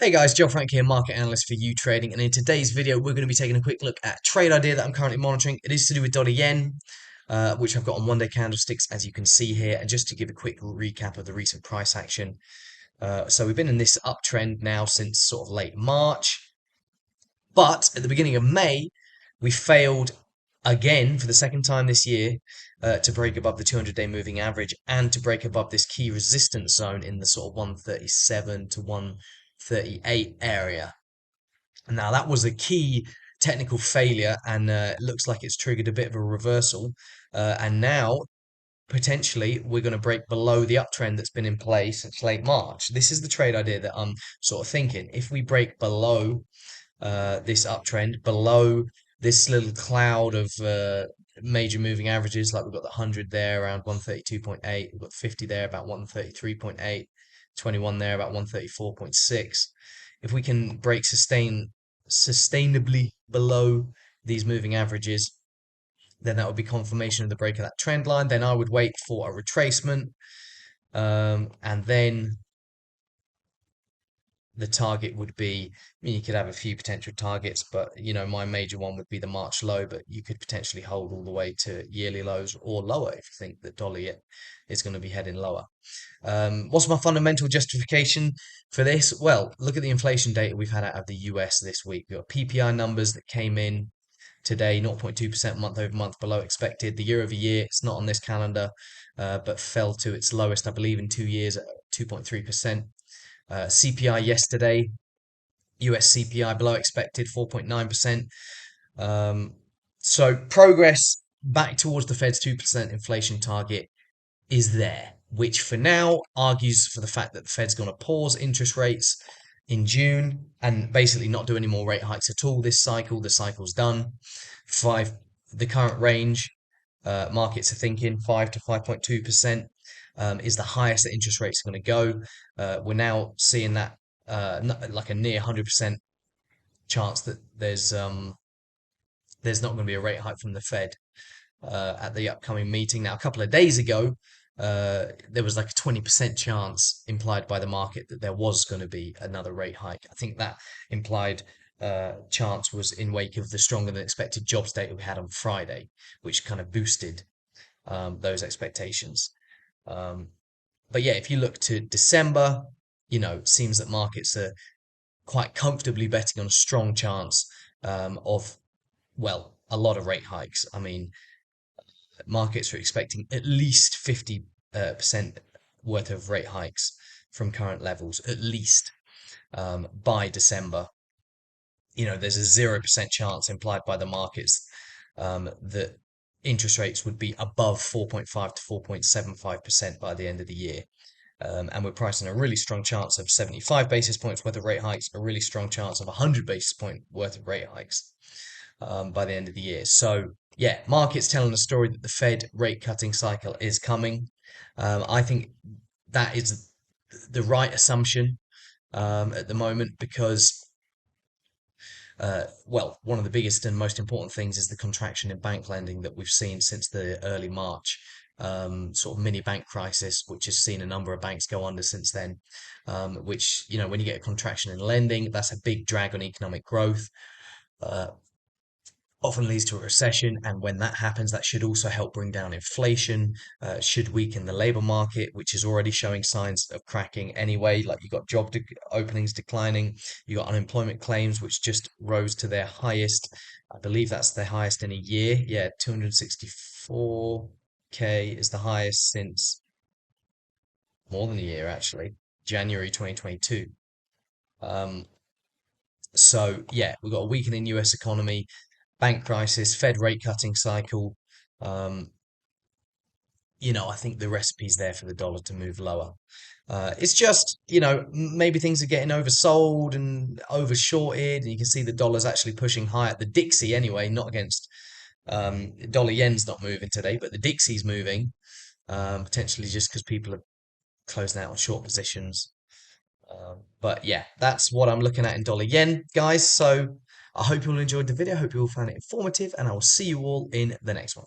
Hey guys, Joe Frank here, market analyst for YouTrading, and in today's video we're going to be taking a quick look at a trade idea that I'm currently monitoring. It is to do with dollar yen, which I've got on one-day candlesticks, as you can see here. And just to give a quick recap of the recent price action, so we've been in this uptrend now since sort of late March, but at the beginning of May we failed again for the second time this year to break above the 200-day moving average and to break above this key resistance zone in the sort of 137 to 138 area. Now, that was a key technical failure, and it looks like it's triggered a bit of a reversal. And now, potentially, we're going to break below the uptrend that's been in place since late March. This is the trade idea that I'm sort of thinking. If we break below this uptrend, below this little cloud of major moving averages, like we've got the 100 there around 132.8, we've got 50 there about 133.8, 21 there about 134.6. If we can break sustainably below these moving averages, then that would be confirmation of the break of that trend line. Then I would wait for a retracement, and then the target would be, I mean, you could have a few potential targets, but my major one would be the March low, but you could potentially hold all the way to yearly lows or lower if you think that dollar is going to be heading lower. What's my fundamental justification for this? Well, look at the inflation data we've had out of the US this week. We've got PPI numbers that came in today, 0.2% month over month below expected. The year over year, it's not on this calendar, but fell to its lowest, I believe, in 2 years at 2.3%. CPI yesterday, US CPI below expected, 4.9%. So progress back towards the Fed's 2% inflation target is there, which for now argues for the fact that the Fed's going to pause interest rates in June and basically not do any more rate hikes at all this cycle. The cycle's done. The current range, markets are thinking 5 to 5.2%. Is the highest that interest rates are going to go. We're now seeing that like a near 100% chance that there's not going to be a rate hike from the Fed at the upcoming meeting. Now, a couple of days ago, there was like a 20% chance implied by the market that there was going to be another rate hike. I think that implied chance was in wake of the stronger than expected jobs data we had on Friday, which kind of boosted those expectations. But yeah, if you look to December, it seems that markets are quite comfortably betting on a strong chance of, well, a lot of rate hikes. I mean, markets are expecting at least 50% worth of rate hikes from current levels, at least by December. There's a 0% chance implied by the markets that interest rates would be above 4.5 to 4.75% by the end of the year. And we're pricing a really strong chance of 75 basis points worth of rate hikes, a really strong chance of 100 basis point worth of rate hikes by the end of the year. So, yeah, markets telling a story that the Fed rate cutting cycle is coming. I think that is the right assumption at the moment because well, one of the biggest and most important things is the contraction in bank lending that we've seen since the early March sort of mini bank crisis, which has seen a number of banks go under since then. Which, when you get a contraction in lending, that's a big drag on economic growth. Often leads to a recession, and when that happens, that should also help bring down inflation, should weaken the labor market, which is already showing signs of cracking anyway. Like, you got openings declining, you got unemployment claims, which just rose to their highest. I believe that's their highest in a year. Yeah, 264K is the highest since more than a year, actually, January 2022. So yeah, we've got a weakening US economy, bank crisis, Fed rate cutting cycle. Um, I think the recipe's there for the dollar to move lower. It's just, maybe things are getting oversold and overshorted, and you can see the dollar's actually pushing higher. The Dixie, anyway, not against dollar yen's not moving today, but the Dixie's moving, potentially just because people are closing out on short positions. But yeah, that's what I'm looking at in dollar yen, guys. So I hope you all enjoyed the video. I hope you all found it informative, and I will see you all in the next one.